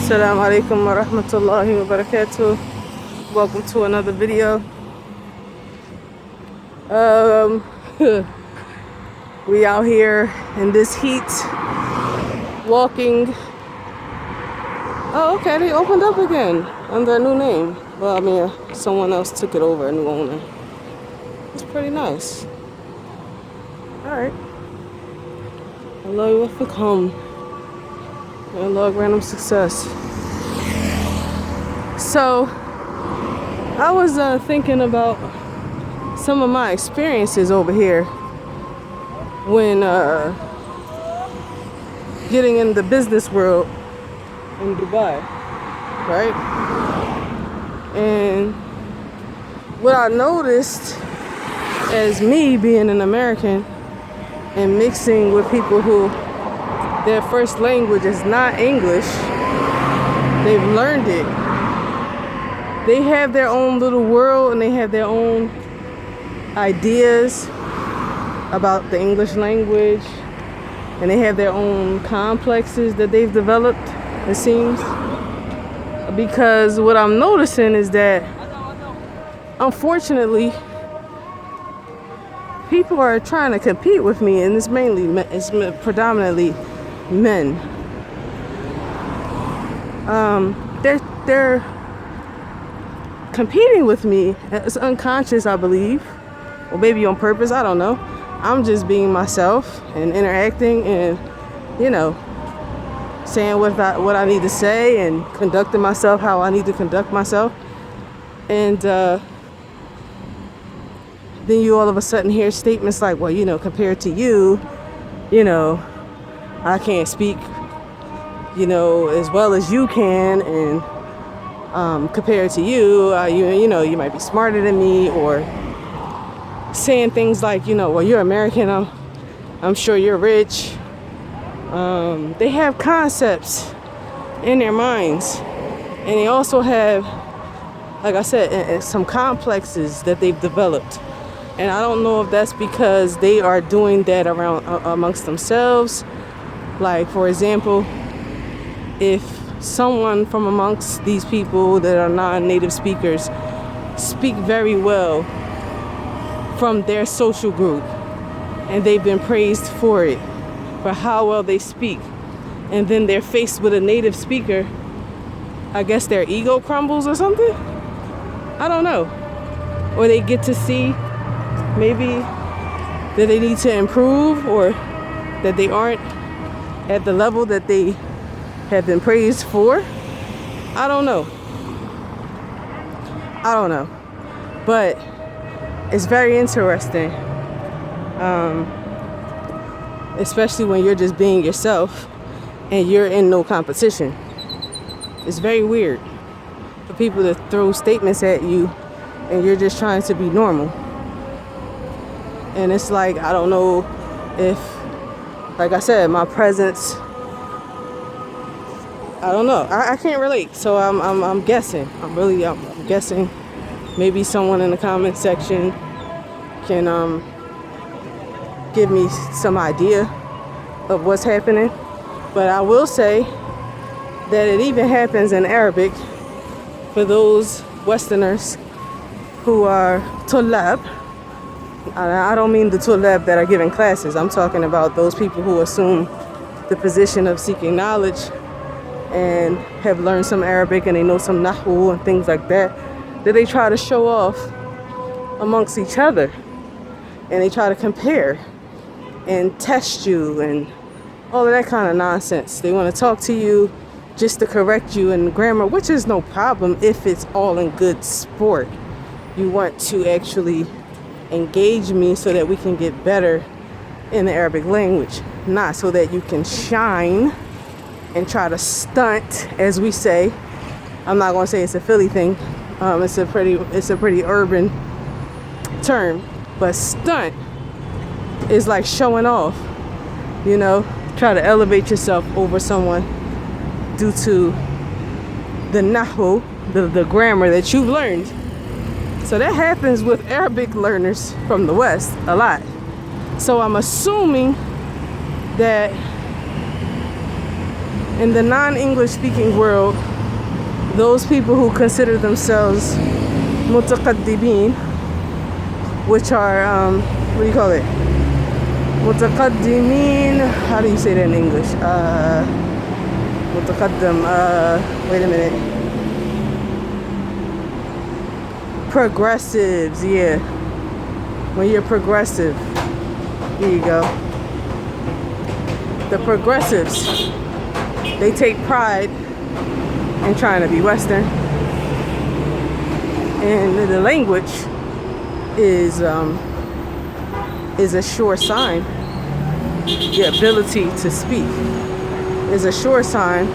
Assalamu alaikum wa rahmatullahi wa barakatuh. Welcome to another video. We out here in this heat, walking. Oh, okay, they opened up again under a new name. Well, I mean, someone else took it over, a new owner. It's pretty nice. Alright. Allah will come. And log random success. So, I was thinking about some of my experiences over here when getting in the business world in Dubai, right? And what I noticed as me being an American and mixing with people who their first language is not English, they've learned it. They have their own little world and they have their own ideas about the English language, and they have their own complexes that they've developed, it seems. Because what I'm noticing is that, unfortunately, people are trying to compete with me, and it's predominantly men. They're competing with me. It's unconscious, I believe, or maybe on purpose. I don't know. I'm just being myself and interacting, and saying what I need to say and conducting myself how I need to conduct myself. And then you all of a sudden hear statements like, well, compared to you, I can't speak, as well as you can, and compared to you, you might be smarter than me, or saying things like, well, you're American, I'm sure you're rich. They have concepts in their minds, and they also have, like I said, some complexes that they've developed. And I don't know if that's because they are doing that amongst themselves. Like, for example, if someone from amongst these people that are non-native speakers speak very well from their social group, and they've been praised for it, for how well they speak, and then they're faced with a native speaker, I guess their ego crumbles or something? I don't know. Or they get to see maybe that they need to improve, or that they aren't at the level that they have been praised for. I don't know. But it's very interesting, especially when you're just being yourself and you're in no competition. It's very weird for people to throw statements at you and you're just trying to be normal. And it's like, I don't know if, like I said, my presence, I don't know. I can't relate. So I'm guessing. I'm guessing. Maybe someone in the comment section can give me some idea of what's happening. But I will say that it even happens in Arabic for those Westerners who are tulab. I don't mean the tulab that are giving classes. I'm talking about those people who assume the position of seeking knowledge and have learned some Arabic and they know some nahu and things like that, that they try to show off amongst each other, and they try to compare and test you and all of that kind of nonsense. They want to talk to you just to correct you in grammar, which is no problem if it's all in good sport. You want to actually engage me so that we can get better in the Arabic language, not so that you can shine and try to stunt, as we say. I'm not going to say it's a Philly thing. It's a pretty urban term, but stunt is like showing off. Try to elevate yourself over someone due to the nahu, the grammar that you've learned. So that happens with Arabic learners from the West a lot. So I'm assuming that in the non-English speaking world, those people who consider themselves mutaqaddimin, which are what do you call it? Mutaqaddimin. How do you say that in English? Mutaqaddam. Wait a minute. Progressives. Yeah. When you're progressive, here you go. The progressives, they take pride in trying to be Western, and the language is a sure sign. The ability to speak is a sure sign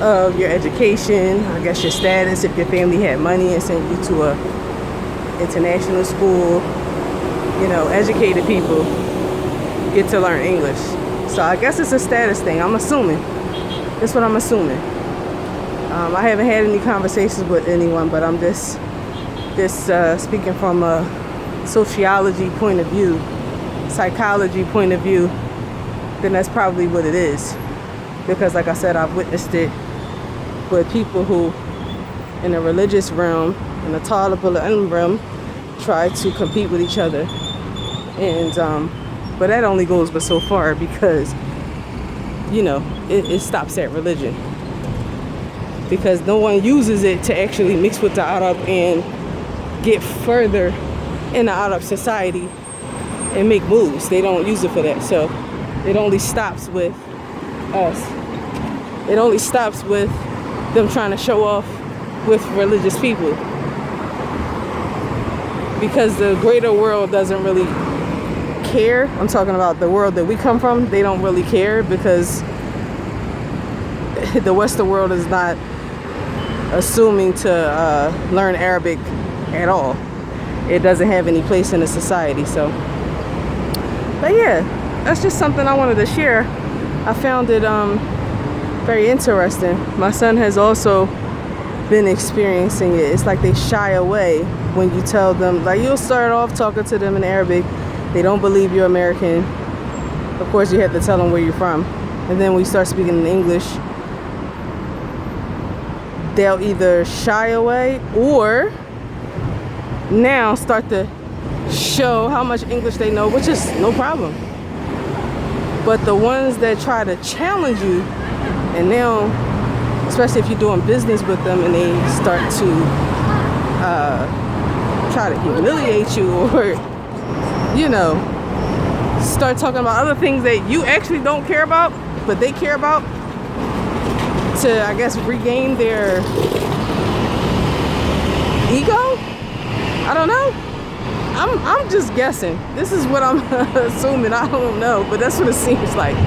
of your education, I guess your status, if your family had money and sent you to a international school. You know, educated people get to learn English. So I guess it's a status thing. I'm assuming. That's what I'm assuming. I haven't had any conversations with anyone, but I'm just speaking from a sociology point of view, psychology point of view. Then that's probably what it is. Because like I said, I've witnessed it with people who, in the religious realm, in the Talib al-Ilm realm, try to compete with each other. And but that only goes but so far, because you know it stops at religion, because no one uses it to actually mix with the Arab and get further in the Arab society and make moves. They don't use it for that. So it only stops with us. It only stops with them trying to show off with religious people, because the greater world doesn't really care. I'm talking about the world that we come from. They don't really care, because the Western world is not assuming to learn Arabic at all. It doesn't have any place in the society. So, but yeah, that's just something I wanted to share. I found it very interesting. My son has also been experiencing it. It's like they shy away when you tell them, like, you'll start off talking to them in Arabic. They don't believe you're American. Of course, you have to tell them where you're from. And then when you start speaking in English, they'll either shy away or now start to show how much English they know, which is no problem. But the ones that try to challenge you, and now, especially if you're doing business with them, and they start to try to humiliate you, or you know, start talking about other things that you actually don't care about, but they care about, to, I guess, regain their ego? I don't know. I'm just guessing. This is what I'm assuming. I don't know, but that's what it seems like.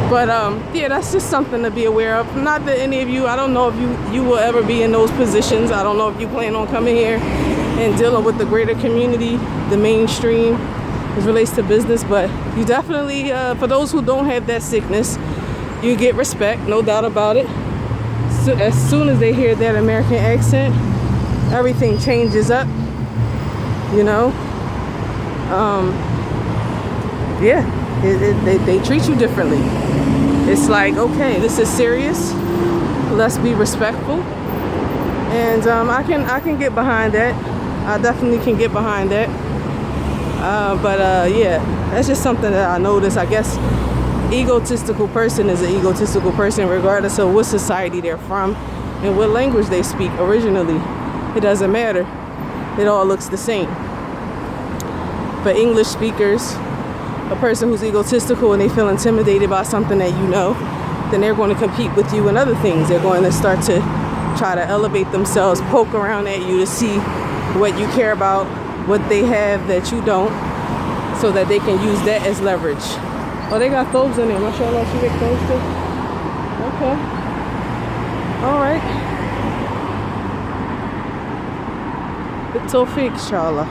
But yeah, that's just something to be aware of. Not that any of you, I don't know if you will ever be in those positions. I don't know if you plan on coming here and dealing with the greater community, the mainstream, as relates to business. But you definitely, for those who don't have that sickness, you get respect, no doubt about it. So as soon as they hear that American accent, everything changes up, you know. Yeah, they treat you differently. It's like, okay, this is serious. Let's be respectful. And I can get behind that. I definitely can get behind that. But yeah, that's just something that I noticed. I guess egotistical person is an egotistical person regardless of what society they're from and what language they speak originally. It doesn't matter. It all looks the same. But English speakers, a person who's egotistical and they feel intimidated by something that you know, then they're going to compete with you in other things. They're going to start to try to elevate themselves, poke around at you to see what you care about, what they have that you don't, so that they can use that as leverage. Oh, they got thobes in there. Mashallah, she make thobes too. Okay. All right. Bitawfiq, inshallah.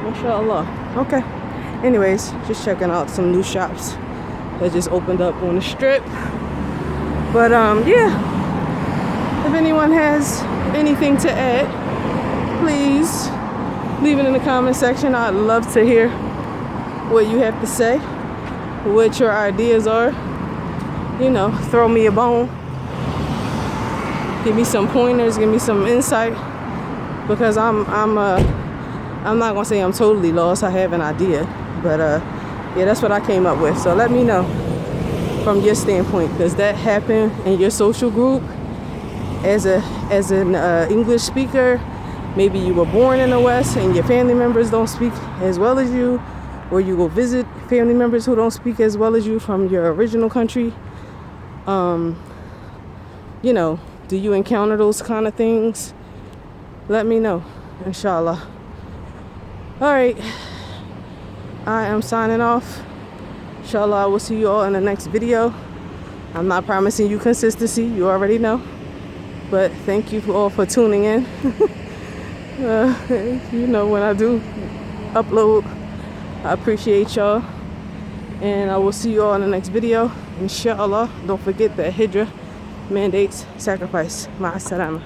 Mashallah. Okay. Anyways, just checking out some new shops that just opened up on the strip. But yeah, if anyone has anything to add, please leave it in the comment section. I'd love to hear what you have to say, what your ideas are, you know, throw me a bone, give me some pointers, give me some insight, because I'm not gonna say I'm totally lost. I have an idea, but yeah, that's what I came up with. So let me know from your standpoint, does that happen in your social group as an English speaker? Maybe you were born in the West and your family members don't speak as well as you, or you go visit family members who don't speak as well as you from your original country. You know, do you encounter those kind of things? Let me know, inshallah. All right, I am signing off. Inshallah, I will see you all in the next video. I'm not promising you consistency, you already know, but thank you all for tuning in. You know, when I do upload, I appreciate y'all, and I will see you all in the next video, inshallah. Don't forget that Hijrah mandates sacrifice. Ma'as salama.